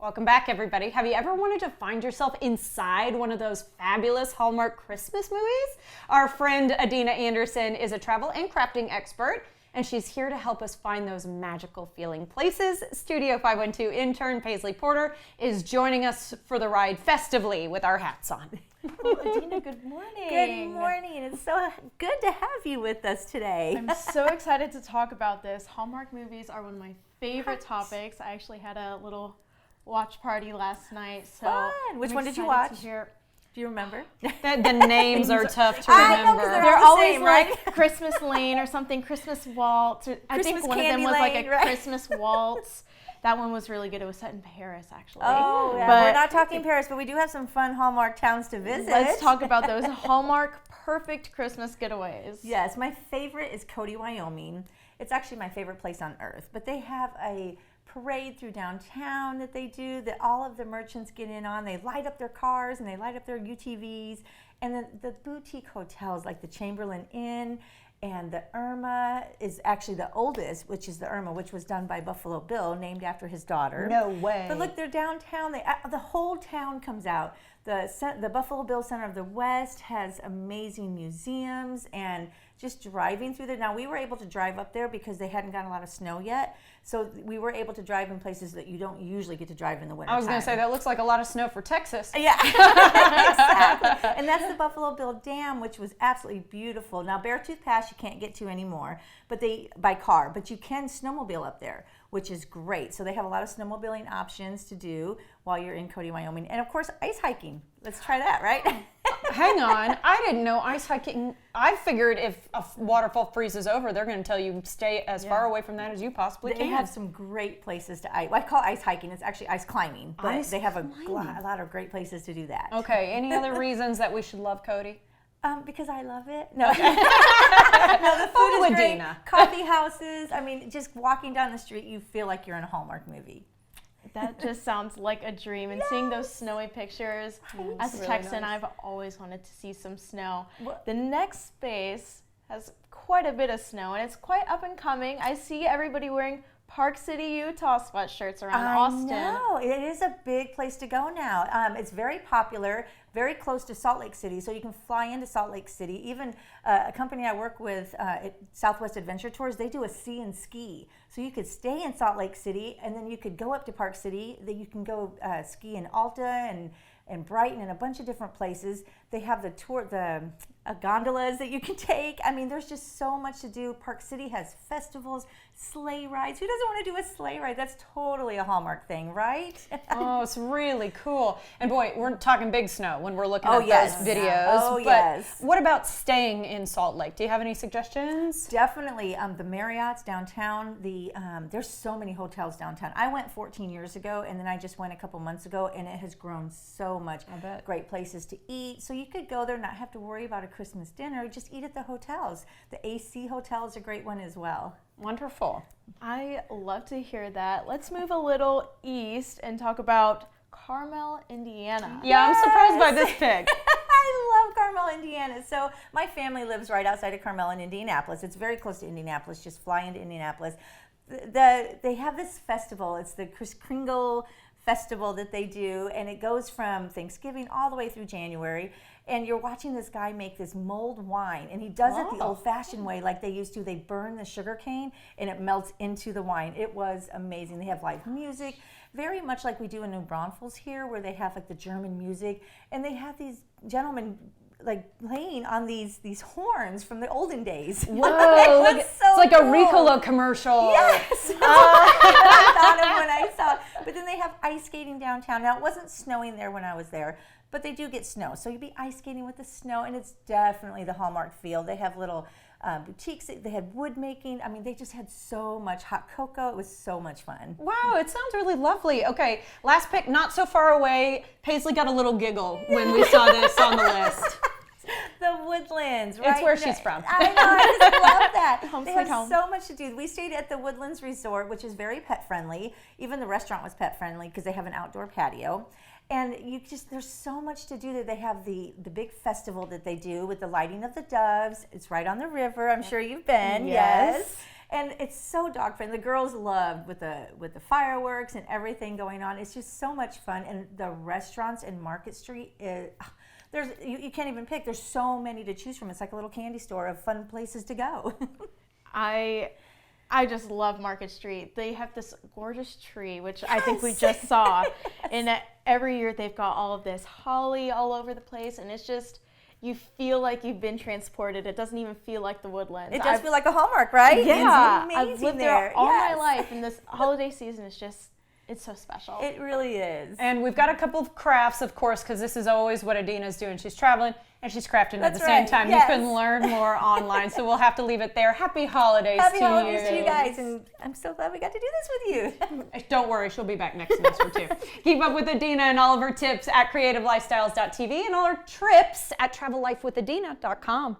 Welcome back, everybody. Have you ever wanted to find yourself inside one of those fabulous Hallmark Christmas movies? Our friend Adeina Anderson is a travel and crafting expert, and she's here to help us find those magical feeling places. Studio 512 intern Paisley Porter is joining us for the ride festively with our hats on. Well, Adeina, good morning. Good morning. It's so good to have you with us today. I'm so excited to talk about this. Hallmark movies are one of my favorite topics. I actually had a little watch party last night. So Fun. Which I'm one did you excited watch? to hear- Do you remember? The names are tough to I know, 'cause remember. they're They're all the always same, like right? Christmas Lane or something, Christmas Waltz. I think Christmas one of them Candy was like Lane, a right? Christmas Waltz. That one was really good. It was set in Paris, actually. Oh, yeah. But We're not talking Paris, but we do have some fun Hallmark towns to visit. let's talk about those Hallmark perfect Christmas getaways. Yes, my favorite is Cody, Wyoming. It's actually my favorite place on earth. But they have a parade through downtown that they do that all of the merchants get in on. They light up their cars and they light up their UTVs. And then the boutique hotels like the Chamberlain Inn and the Irma is actually the oldest, which is the Irma, which was done by Buffalo Bill, named after his daughter. No way. But look, they're downtown. The whole town comes out. The Buffalo Bill Center of the West has amazing museums, and just driving through there. Now, we were able to drive up there because they hadn't gotten a lot of snow yet. So we were able to drive in places that you don't usually get to drive in the winter. I was going to say, that looks like a lot of snow for Texas. Yeah, exactly. And that's the Buffalo Bill Dam, which was absolutely beautiful. Now, Beartooth Pass you can't get to anymore, but by car. But you can snowmobile up there, which is great. So they have a lot of snowmobiling options to do while you're in Cody, Wyoming. And of course, ice hiking. Let's try that, right? Hang on, I didn't know ice hiking. I figured if a waterfall freezes over, they're going to tell you stay as far away from that as you possibly They can. have some great places to ice. Well, I call it ice hiking. It's actually ice climbing, but Ice they have climbing. a lot of great places to do that. Okay, any other reasons that we should love Cody? Because I love it. No, no, the food Oh, is great. Adeina. Coffee houses. I mean, just walking down the street, you feel like you're in a Hallmark movie. That just sounds like a dream. And seeing those snowy pictures, as a really Texan, nice. I've always wanted to see some snow. Well- The next space has quite a bit of snow, and it's quite up and coming. I see everybody wearing Park City, Utah sweatshirts around Austin. I know. It is a big place to go now. It's very popular, very close to Salt Lake City, so you can fly into Salt Lake City. Even a company I work with, Southwest Adventure Tours, they do a sea and ski. So you could stay in Salt Lake City, and then you could go up to Park City. Then you can go ski in Alta and Brighton and a bunch of different places. They have the tour, the gondolas that you can take. I mean, there's just so much to do. Park City has festivals, sleigh rides. Who doesn't want to do a sleigh ride? That's totally a Hallmark thing, right? Oh, it's really cool. And boy, we're talking big snow when we're looking Oh, at yes. those videos. Oh, but yes. what about staying in Salt Lake? Do you have any suggestions? Definitely. The Marriott's downtown. There's so many hotels downtown. I went 14 years ago, and then I just went a couple months ago, and it has grown so much. I bet. Great places to eat. So you could go there and not have to worry about a Christmas dinner. Just eat at the hotels. The AC Hotel is a great one as well. Wonderful. I love to hear that. Let's move a little east and talk about Carmel, Indiana. Yeah, I'm surprised by this pick. I love Carmel, Indiana. So my family lives right outside of Carmel in Indianapolis. It's very close to Indianapolis. Just fly into Indianapolis. They have this festival. It's the Kris Kringle festival that they do, and it goes from Thanksgiving all the way through January. And you're watching this guy make this mulled wine, and he does it the old-fashioned way, like they used to. They burn the sugar cane, and it melts into the wine. It was amazing. They have live music, very much like we do in New Braunfels here, where they have like the German music, and they have these gentlemen like playing on these horns from the olden days. Whoa, It was so it's like a cool. Ricola commercial. Yes, I thought of when I saw it. But then they have ice skating downtown. Now, it wasn't snowing there when I was there, but they do get snow. So you'd be ice skating with the snow, and it's definitely the Hallmark feel. They have little boutiques. They had wood making. I mean, they just had so much hot cocoa. It was so much fun. Wow, it sounds really lovely. Okay, last pick, not so far away. Paisley got a little giggle when we saw this on the list. The Woodlands, right? It's where she's from. I know, I just love that. Home They sweet have home. so much to do. We stayed at the Woodlands Resort, which is very pet friendly. Even the restaurant was pet friendly because they have an outdoor patio. And there's so much to do there. They have the big festival that they do with the lighting of the doves. It's right on the river. I'm sure you've been. Yes. And it's so dog friendly. The girls love with the fireworks and everything going on. It's just so much fun. And the restaurants in Market Street is you can't even pick. There's so many to choose from. It's like a little candy store of fun places to go. I just love Market Street. They have this gorgeous tree, which I think we just saw. And every year they've got all of this holly all over the place, and it's just, you feel like you've been transported. It doesn't even feel like the woodlands. It does feel like a Hallmark, right? Yeah, it's amazing. I've lived there all my life, and this holiday season is just, it's so special. It really is. And we've got a couple of crafts, of course, because this is always what Adeina's doing. She's traveling and she's crafting at the same time. Yes. You can learn more online, so we'll have to leave it there. Happy holidays Happy to holidays you. to you guys, and I'm so glad we got to do this with you. Don't worry, she'll be back next semester too. Keep up with Adeina and all of her tips at creativelifestyles.tv and all her trips at travellifewithadina.com.